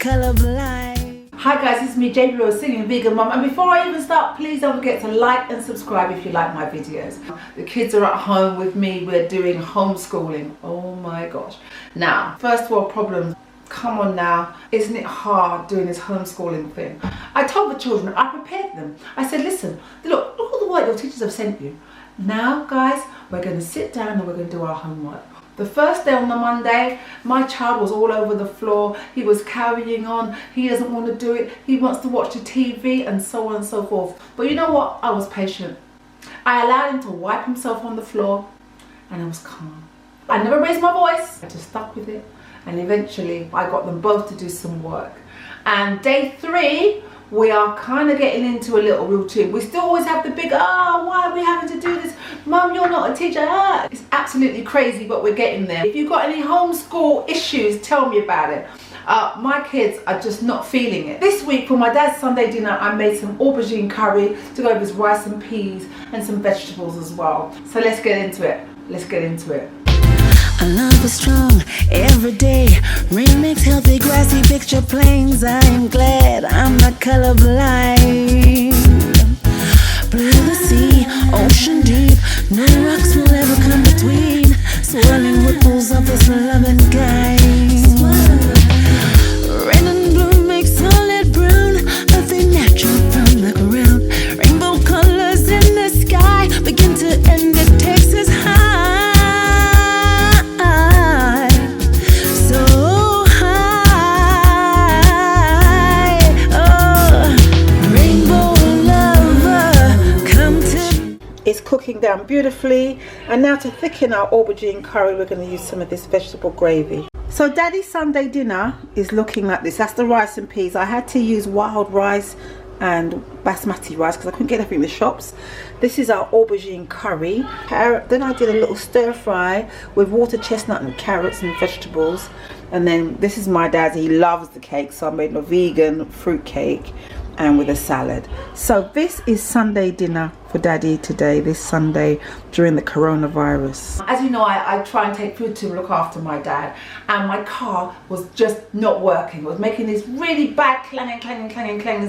colour blind. Hi guys, it's me JB, singing vegan mum, and before I even start, please don't forget to like and subscribe if you like my videos. The kids are at home with me, we're doing homeschooling. Oh my gosh. Now, first world problems. Come on now, isn't it hard doing this homeschooling thing? I told the children, I prepared them. I said, listen, look all the work your teachers have sent you. Now guys, we're going to sit down and we're going to do our homework. The first day on the Monday, my child was all over the floor. He was carrying on. He doesn't want to do it. He wants to watch the TV and so on and so forth. But you know what? I was patient. I allowed him to wipe himself on the floor and I was calm. I never raised my voice. I just stuck with it. And eventually I got them both to do some work. And day 3, we are kind of getting into a little routine. We still always have the big, why are we having to do this? Mum, you're not a teacher. It's absolutely crazy, but we're getting there. If you've got any homeschool issues, tell me about it. My kids are just not feeling it. This week for my dad's Sunday dinner, I made some aubergine curry to go with his rice and peas and some vegetables as well. So let's get into it. Let's get into it. Our love is strong every day. Remix healthy grassy picture planes. I am glad I'm not colorblind. Blue the sea, ocean deep. No rocks will ever come between. Swirling ripples of this loving kind. Red and blue make solid brown. Nothing natural from the ground. Rainbow colors in the sky begin to end at Texas high. It's cooking down beautifully, and now to thicken our aubergine curry, we're going to use some of this vegetable gravy. So Daddy's Sunday dinner is looking like this. That's the rice and peas. I had to use wild rice and basmati rice because I couldn't get everything in the shops. This is our aubergine curry. Then I did a little stir fry with water chestnut and carrots and vegetables. And then this is my dad's. He loves the cake, so I made a vegan fruit cake and with a salad. So this is Sunday dinner for Daddy today, this Sunday during the coronavirus. As you know, I try and take food to look after my dad, and my car was just not working. It was making these really bad clanging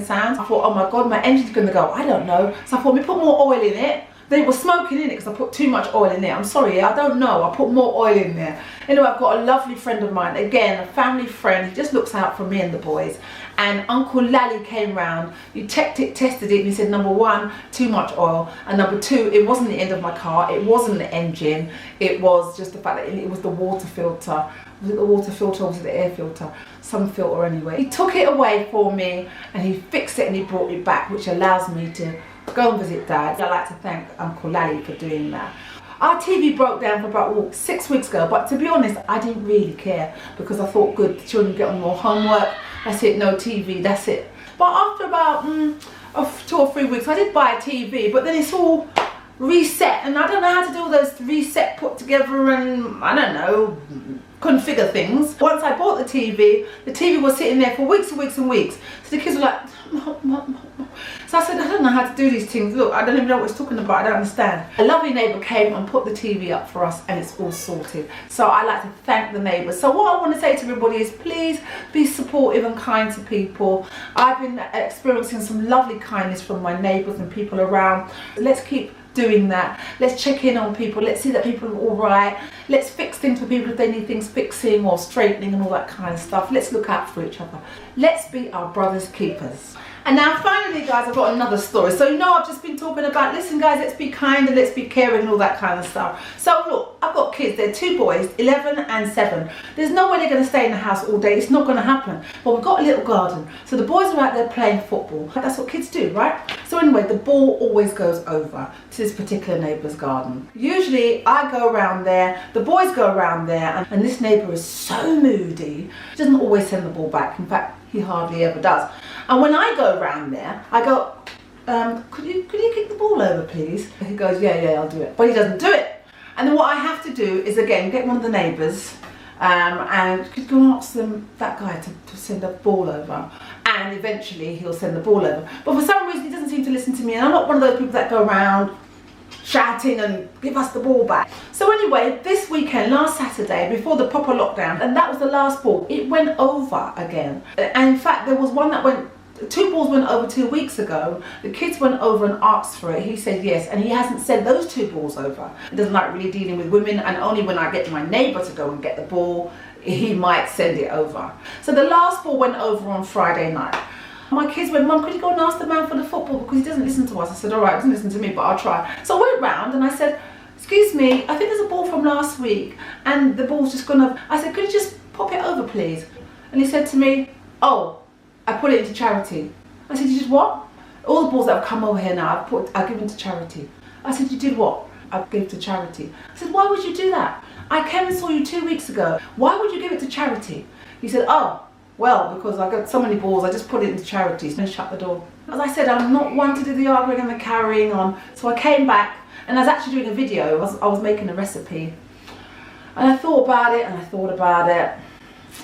sounds. I thought, oh my god, my engine's gonna go. I don't know. So I thought, we put more oil in it. Then it was smoking in it because I put too much oil in there. I'm sorry, I don't know. I put more oil in there. Anyway, I've got a lovely friend of mine, again, a family friend. He just looks out for me and the boys. And Uncle Lally came round. He tested it, and he said, number 1, too much oil. And number 2, it wasn't the end of my car. It wasn't the engine. It was just the fact that it was the water filter. Was it the water filter or was it the air filter? Some filter anyway. He took it away for me and he fixed it and he brought it back, which allows me to go and visit Dad. I'd like to thank Uncle Lally for doing that. Our TV broke down for about 6 weeks ago, but to be honest, I didn't really care because I thought, good, the children get on more homework, that's it, no TV, that's it. But after about 2 or 3 weeks, I did buy a TV, but then it's all reset, and I don't know how to do all those reset, put together, and I don't know, configure things. Once I bought the TV was sitting there for weeks and weeks and weeks. So the kids were like, Mom. So I said, I don't know how to do these things. Look, I don't even know what it's talking about. I don't understand. A lovely neighbour came and put the TV up for us, and it's all sorted. So I like to thank the neighbours. So what I want to say to everybody is, please be supportive and kind to people. I've been experiencing some lovely kindness from my neighbours and people around. Let's keep doing that. Let's check in on people. Let's see that people are all right. Let's fix things for people if they need things fixing or straightening and all that kind of stuff. Let's look out for each other. Let's be our brother's keepers. And now finally guys, I've got another story. So you know, I've just been talking about, listen guys, let's be kind and let's be caring and all that kind of stuff. So look, I've got kids, they're 2 boys, 11 and 7. There's no way they're going to stay in the house all day. It's not going to happen. But we've got a little garden. So the boys are out there playing football. That's what kids do, right? So anyway, the ball always goes over to this particular neighbour's garden. Usually I go around there, the boys go around there, and this neighbour is so moody. He doesn't always send the ball back. In fact, he hardly ever does. And when I go around there, I go, could you kick the ball over, please? He goes, yeah, I'll do it. But he doesn't do it. And then what I have to do is, again, get one of the neighbours and could go and ask that guy to send a ball over. And eventually he'll send the ball over. But for some reason, he doesn't seem to listen to me. And I'm not one of those people that go around shouting and give us the ball back. So anyway, this weekend, last Saturday, before the proper lockdown, and that was the last ball, it went over again. And in fact, there was one that went, 2 balls went over 2 weeks ago. The kids went over and asked for it. He said yes, and he hasn't sent those 2 balls over. He doesn't like really dealing with women, and only when I get my neighbour to go and get the ball, he might send it over. So the last ball went over on Friday night. My kids went, Mum, could you go and ask the man for the football, because he doesn't listen to us. I said, all right, he doesn't listen to me, but I'll try. So I went round and I said, excuse me, I think there's a ball from last week and the ball's just gone over. I said, could you just pop it over, please? And he said to me, oh, I put it into charity. I said, you did what? All the balls that have come over here now, I've given to charity. I said, you did what? I gave to charity. I said, why would you do that? I came and saw you 2 weeks ago. Why would you give it to charity? He said, oh, well, because I got so many balls, I just put it into charities and shut the door. As I said, I'm not one to do the arguing and the carrying on. So I came back and I was actually doing a video. I was making a recipe. And I thought about it and I thought about it.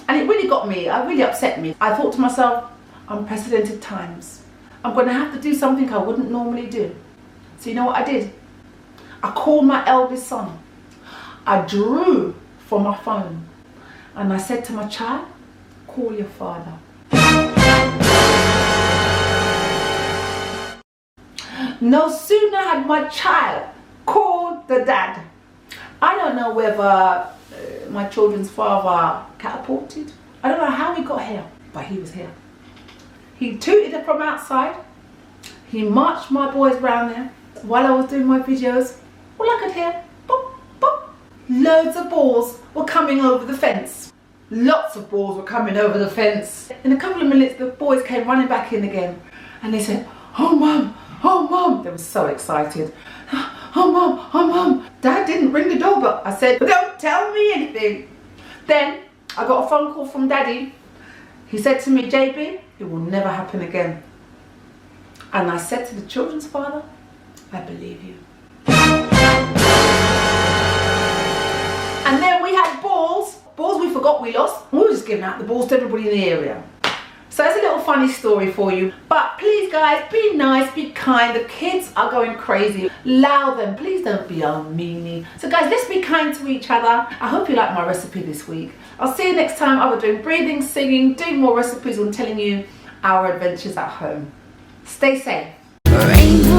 And it really got me, it really upset me. I thought to myself, unprecedented times. I'm going to have to do something I wouldn't normally do. So you know what I did? I called my eldest son. I drew from my phone. And I said to my child, call your father. No sooner had my child called the dad. I don't know whether my children's father catapulted. I don't know how he got here, but he was here. He tooted it from outside. He marched my boys round there. While I was doing my videos, all I could hear, boop, boop. Loads of balls were coming over the fence. Lots of balls were coming over the fence. In a couple of minutes, the boys came running back in again. And they said, oh, Mum, oh, Mum. They were so excited. Oh, Mum, oh, Mum. Dad didn't ring the doorbell. I said, don't tell me anything. Then I got a phone call from Daddy. He said to me, JB, it will never happen again. And I said to the children's father, I believe you. And then we had balls we forgot we lost. We were just giving out the balls to everybody in the area. So that's a little funny story for you. But please guys, be nice, be kind. The kids are going crazy. Allow them, please don't be a meanie. So guys, let's be kind to each other. I hope you like my recipe this week. I'll see you next time. I'll be doing breathing, singing, doing more recipes and telling you our adventures at home. Stay safe. Rainbow